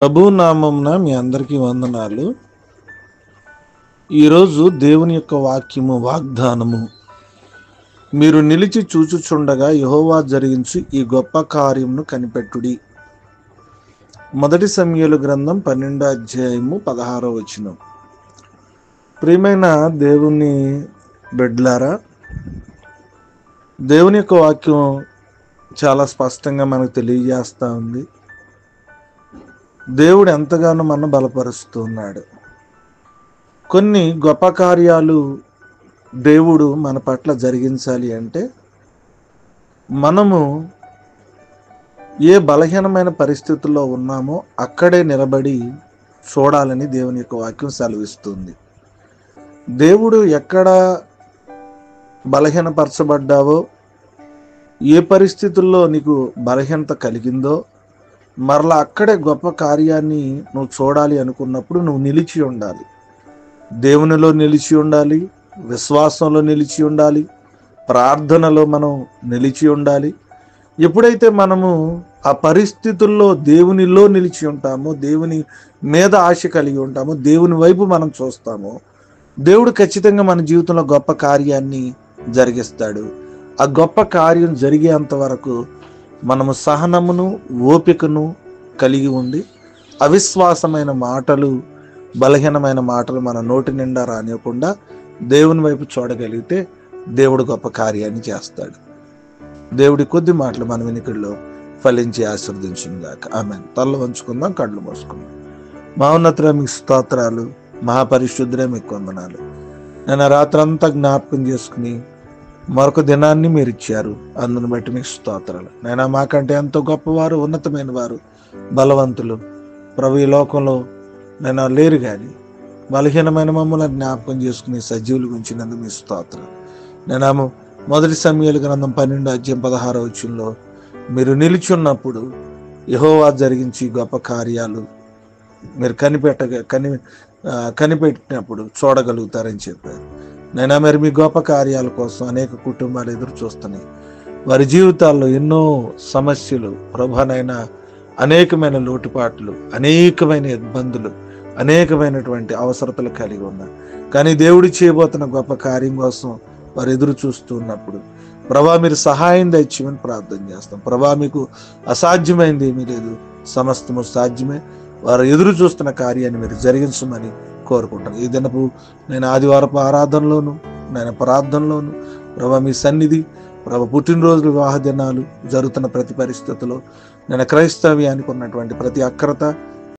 ప్రభు నామమున మీ అందరికీ వందనాలు. ఈరోజు దేవుని యొక్క వాగ్దానము, మీరు నిలిచి చూచుచుండగా యెహోవా జరిగించు ఈ గొప్ప కార్యమును కనిపెట్టుడి. మొదటి సమూయేలు గ్రంథం 12వ అధ్యాయము 16వ వచనం. ప్రియమైన దేవుని బిడ్డలారా, దేవుని యొక్క వాక్యం చాలా స్పష్టంగా మనకు తెలియజేస్తూ ఉంది. దేవుడు ఎంతగానో మనం బలపరుస్తున్నాడు. కొన్ని గొప్ప కార్యాలు దేవుడు మన పట్ల జరిగించాలి అంటే మనము ఏ బలహీనమైన పరిస్థితుల్లో ఉన్నామో అక్కడే నిలబడి చూడాలని దేవుని యొక్క వాక్యం సెలవిస్తుంది. దేవుడు ఎక్కడ బలహీనపరచబడ్డావో, ఏ పరిస్థితుల్లో నీకు బలహీనత కలిగిందో మరలా అక్కడే గొప్ప కార్యాన్ని నువ్వు చూడాలి అనుకున్నప్పుడు నువ్వు నిలిచి ఉండాలి. దేవునిలో నిలిచి ఉండాలి, విశ్వాసంలో నిలిచి ఉండాలి, ప్రార్థనలో మనం నిలిచి ఉండాలి. ఎప్పుడైతే మనము ఆ పరిస్థితుల్లో దేవునిలో నిలిచి ఉంటామో, దేవుని మీద ఆశ కలిగి ఉంటామో, దేవుని వైపు మనం చూస్తామో, దేవుడు ఖచ్చితంగా మన జీవితంలో గొప్ప కార్యాన్ని జరిగిస్తాడు. ఆ గొప్ప కార్యం జరిగేంత వరకు మనము సహనమును, ఓపికను కలిగి ఉండి అవిశ్వాసమైన మాటలు, బలహీనమైన మాటలు మన నోటి నిండా రానివ్వకుండా దేవుని వైపు చూడగలిగితే దేవుడు గొప్ప కార్యాన్ని చేస్తాడు. దేవుడి కొద్ది మాటలు మన వెనుకల్లో ఫలించి ఆశీర్వదించుగాక. ఆమేన్. తల్ల వంచుకుందాం, కళ్ళు మూసుకుందాం. మహోన్నతుడా మీకు స్తోత్రాలు, మహాపరిశుద్ధుడే మీకు వందనాలు. నేను రాత్రంతా జ్ఞాపకం చేసుకుని మరొక దినాన్ని మీరు ఇచ్చారు, అందుని బట్టి మీకు స్తోత్రాలు. నేను మాకంటే ఎంతో గొప్పవారు, ఉన్నతమైన వారు, బలవంతులు ప్రభు ఈ లోకంలో నేను లేరు, కానీ బలహీనమైన మమ్మల్ని జ్ఞాపకం చేసుకుని సజీవులు గురించినందుకు మీ స్తోత్రాలు. నేను మొదటి సమూయేలు గ్రంథం 12వ అధ్యాయం 16వ వచనంలో మీరు నిలిచున్నప్పుడు యెహోవా జరిగించి గొప్ప కార్యాలు మీరు కనిపెట్టినప్పుడు చూడగలుగుతారని చెప్పారు. నైనా మరి మీ గొప్ప కార్యాల కోసం అనేక కుటుంబాలు ఎదురు చూస్తున్నాయి. వారి జీవితాల్లో ఎన్నో సమస్యలు ప్రభానైనా, అనేకమైన లోటుపాట్లు, అనేకమైన ఇబ్బందులు, అనేకమైనటువంటి అవసరతలు కలిగి ఉన్నారు. కానీ దేవుడు చేయబోతున్న గొప్ప కార్యం కోసం వారు ఎదురు చూస్తున్నప్పుడు ప్రభా మీరు సహాయం దయచేయమని ప్రార్థన చేస్తాం. ప్రభా మీకు అసాధ్యమైంది ఏమీ లేదు, సమస్తము సాధ్యమే. వారు ఎదురు చూస్తున్న కార్యాన్ని మీరు జరిగించమని కోరుకుంటాను. ఈ దినపు నేను ఆదివారపు ఆరాధనలోను, నేను ప్రార్థనలోను ప్రభా మీ సన్నిధి, ప్రభా పుట్టినరోజులు, వివాహ దినాలు జరుగుతున్న ప్రతి పరిస్థితిలో నేను క్రైస్తవ్యానికి ఉన్నటువంటి ప్రతి అక్రత,